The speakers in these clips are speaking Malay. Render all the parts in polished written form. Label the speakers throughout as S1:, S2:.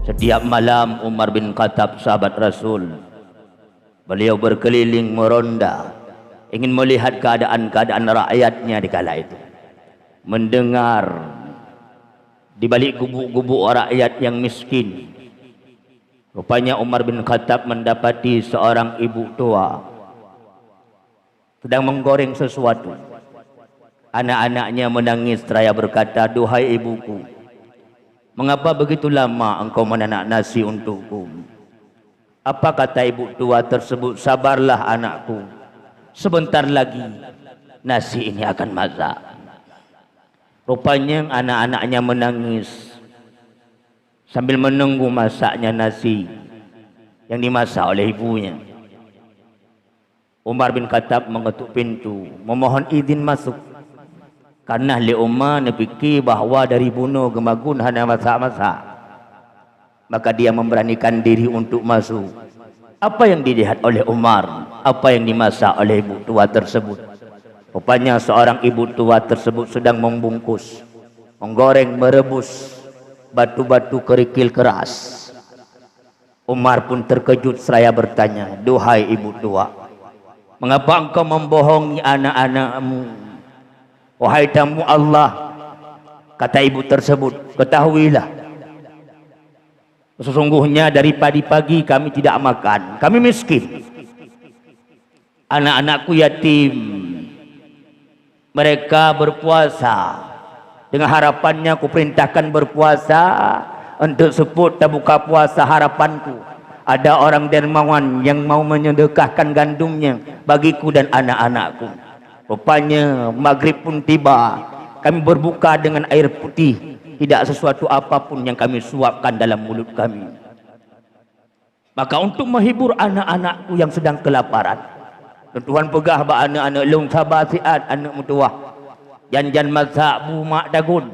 S1: Setiap malam Umar bin Khattab sahabat Rasul, beliau berkeliling meronda, ingin melihat keadaan-keadaan rakyatnya di kala itu, mendengar di balik gubuk-gubuk rakyat yang miskin. Rupanya Umar bin Khattab mendapati seorang ibu tua sedang menggoreng sesuatu. Anak-anaknya menangis seraya berkata, "Duhai ibuku, mengapa begitu lama engkau menanak nasi untukku?" Apa kata ibu tua tersebut? "Sabarlah anakku, sebentar lagi nasi ini akan masak." Rupanya anak-anaknya menangis sambil menunggu masaknya nasi yang dimasak oleh ibunya. Umar bin Khattab mengetuk pintu, memohon izin masuk. Karena li Umar fikir bahawa dari bunuh gemagun hana masak-masak, maka dia memberanikan diri untuk masuk. Apa yang dilihat oleh Umar? Apa yang dimasak oleh ibu tua tersebut? Rupanya seorang ibu tua tersebut sedang membungkus, menggoreng, merebus batu-batu kerikil keras. Umar pun terkejut seraya bertanya, "Duhai ibu tua, mengapa engkau membohongi anak-anakmu?" "Wahai tamu Allah," kata ibu tersebut, "ketahuilah, sesungguhnya dari pagi-pagi kami tidak makan, kami miskin. Anak-anakku yatim, mereka berpuasa. Dengan harapannya aku perintahkan berpuasa untuk sebut dan buka puasa harapanku. Ada orang dermawan yang mau menyedekahkan gandumnya bagiku dan anak-anakku." Rupanya maghrib pun tiba, kami berbuka dengan air putih, tidak sesuatu apapun yang kami suapkan dalam mulut kami. Maka untuk menghibur anak-anakku yang sedang kelaparan, Tuhan pegah ba anak-anak long sabar siat anak mutuah janjan masak bu mak dagun.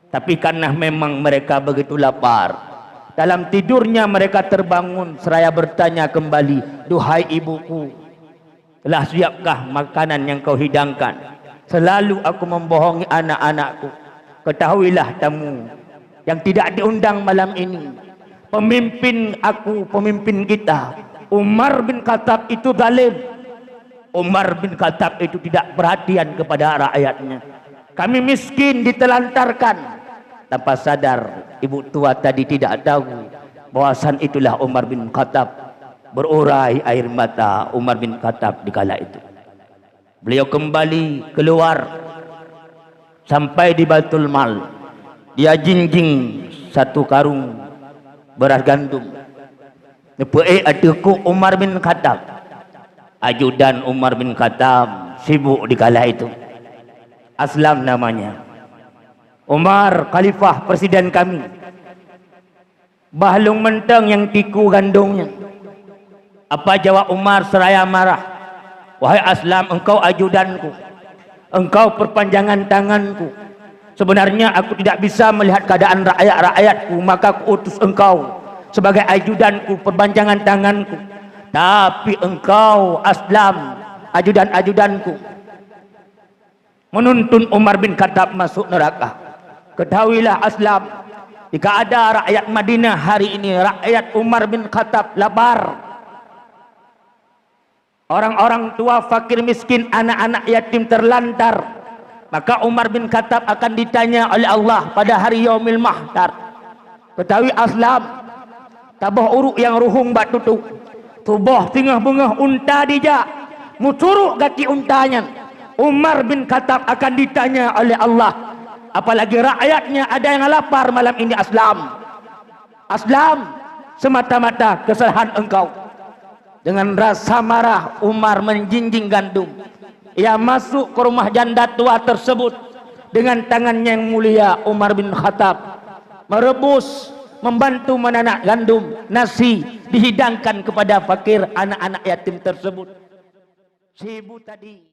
S1: Tapi karena memang mereka begitu lapar, dalam tidurnya mereka terbangun seraya bertanya kembali, "Duhai ibuku, telah siapkah makanan yang kau hidangkan? Selalu aku membohongi anak-anakku. Ketahuilah tamu yang tidak diundang malam ini, pemimpin aku, pemimpin kita, Umar bin Khattab itu zalim. Umar bin Khattab itu tidak perhatian kepada rakyatnya. Kami miskin ditelantarkan." Tanpa sadar ibu tua tadi tidak tahu bahasan itulah Umar bin Khattab. Berurai air mata Umar bin Khattab di kala itu. Beliau kembali keluar sampai di Baitul Mal. Dia jinjing satu karung beras gandum. Nepue adeku Umar bin Khattab. Ajudan Umar bin Khattab sibuk di kala itu. Aslam namanya. "Umar, khalifah presiden kami. Bahlung menteng yang tiku gandumnya." Apa jawab Umar seraya marah? "Wahai Aslam, engkau ajudanku, engkau perpanjangan tanganku. Sebenarnya aku tidak bisa melihat keadaan rakyat-rakyatku, maka aku utus engkau sebagai ajudanku, perpanjangan tanganku. Tapi engkau Aslam, ajudan-ajudanku, menuntun Umar bin Khattab masuk neraka. Ketahuilah Aslam, jika ada rakyat Madinah hari ini, rakyat Umar bin Khattab lapar, orang-orang tua fakir miskin, anak-anak yatim terlantar, maka Umar bin Khattab akan ditanya oleh Allah pada hari yaumil mahsyar. Ketahui Aslam, tabah uruk yang ruhung batutu, tubuh tingah bengah unta dijak, mucuruk kaki untanya. Umar bin Khattab akan ditanya oleh Allah, apalagi rakyatnya ada yang lapar malam ini. Aslam, Aslam, semata-mata kesalahan engkau." Dengan rasa marah Umar menjinjing gandum. Ia masuk ke rumah janda tua tersebut. Dengan tangannya yang mulia Umar bin Khattab merebus, membantu menanak gandum, nasi dihidangkan kepada fakir anak-anak yatim tersebut. Si ibu tadi